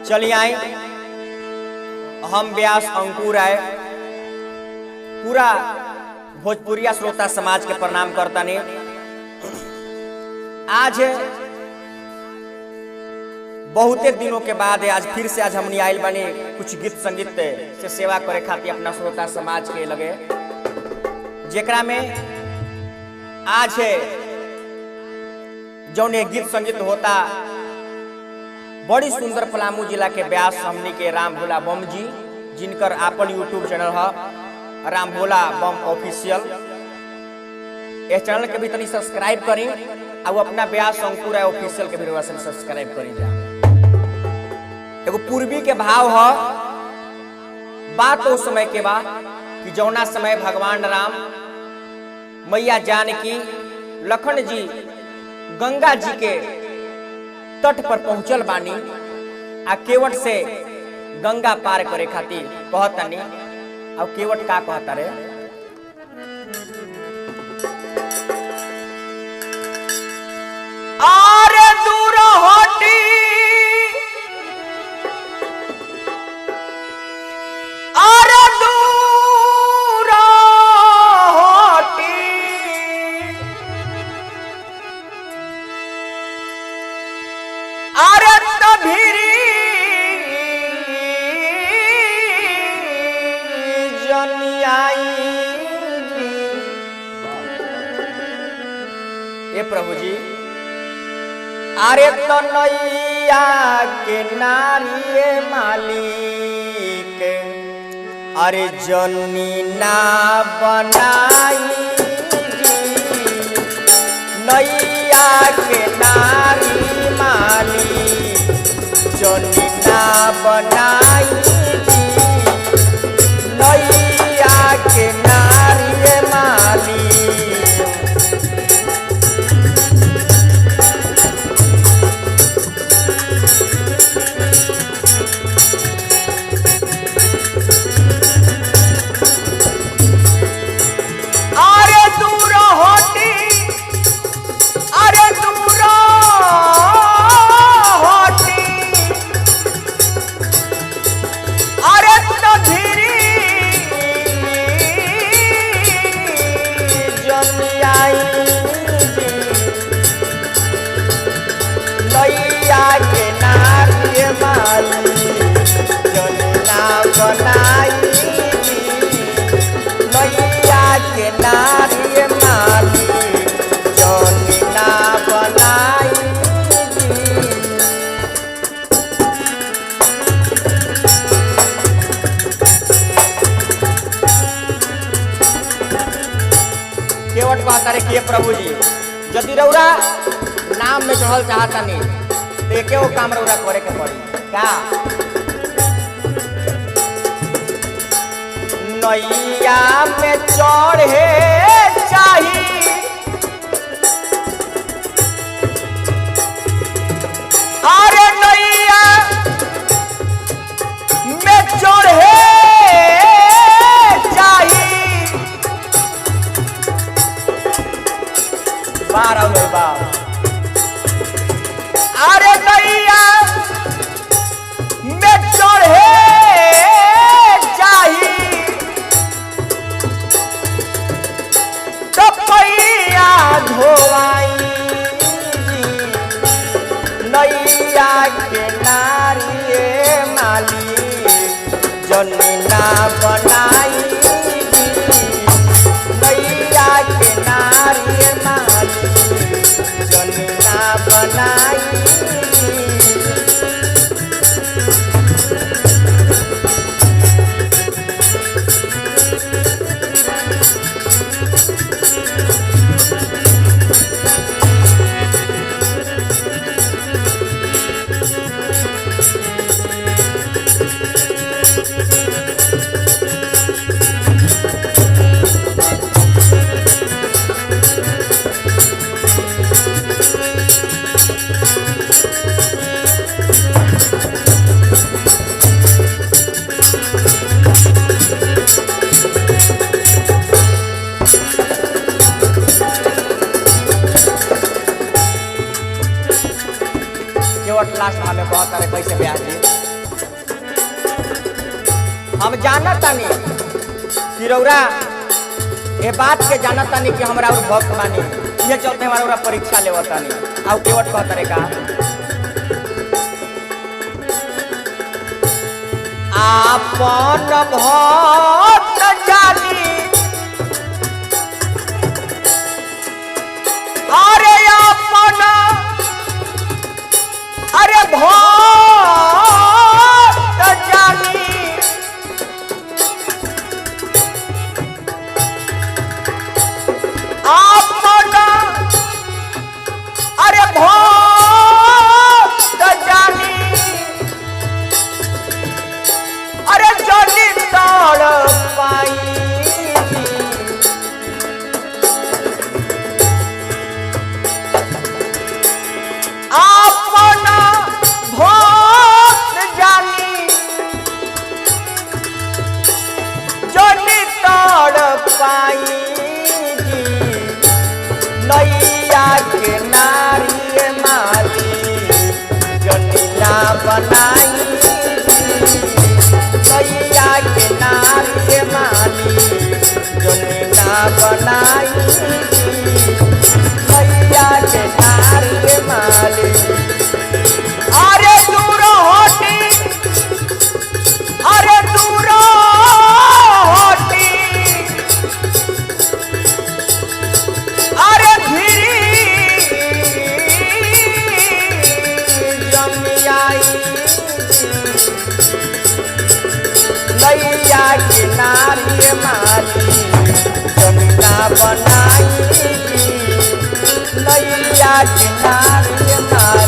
चलिए आए, हम व्यास अंकुर आए पूरा भोजपुरिया श्रोता समाज के प्रणाम करता ने। आज बहुते दिनों के बाद आज फिर से आज हमनी आयल बनी कुछ गीत संगीत से सेवा करे खातिर अपना श्रोता समाज के लगे, जेकरा में आज जौन गीत संगीत होता बड़ी सुंदर पलामू जिला के व्यास हमनी के राम भोला बम जी, जिनकर आपन यूट्यूब चैनल है राम भोला बम ऑफिशियल। इस चैनल के भी तनी सब्सक्राइब करी और अपना व्यास अंकुर ऑफिशियल के भी सब्सक्राइब करी जा। एगो पूर्वी के भाव है, बात उस समय के बाद कि जौना समय भगवान राम मैया जानकी लखन जी गंगा जी के तट पर पहुंचल बानी आ केवट से गंगा पार करे खातिर कहतानी। और केवट का कहता रे, आरे दूर हटी आरे दूर हटी आरे तभिरी जनियाई ए प्रभु जी, अरे तो नैया के नारी मालिक अरे जनी ना बनाई नैया के नारी मालिक जनी ना बनाई नैया के नारी मालिक। केवट कहता रे कि प्रभु जी यदि रौरा नाम में चढ़ल चाहता नहीं तो एक काम रौरा करे के पड़ी का, नैया में चढ़े चाही अरे नैया में चढ़े अरे नैया में चढ़े चाही तो पैया धोवाई नैया के नारी मालिक जनी ना बनाई नैया के नारी मालिक जनी ना बनाई। हम जानत तानी तिरौरा ये बात के जानत तानी कि हमरा और भक्त बानी, ये चलते हमारा परीक्षा लेवत तानी। आउ केवट कहत रे का आपन भक्त जानी अरे आपन अरे भक्त जानी आपन अरे भक्त जानी अरे जनी तड़ पाई आपन भक्त जानी जनी तड़ पाई नैया के नारी माली जनी ना बनाई नैया के नारी माली जनी ना बनाई नैया के नारी माली अरे दूर होती अरे दूर होती अरे नैया के नारी माली जमीना बनाई नैया के नारी माली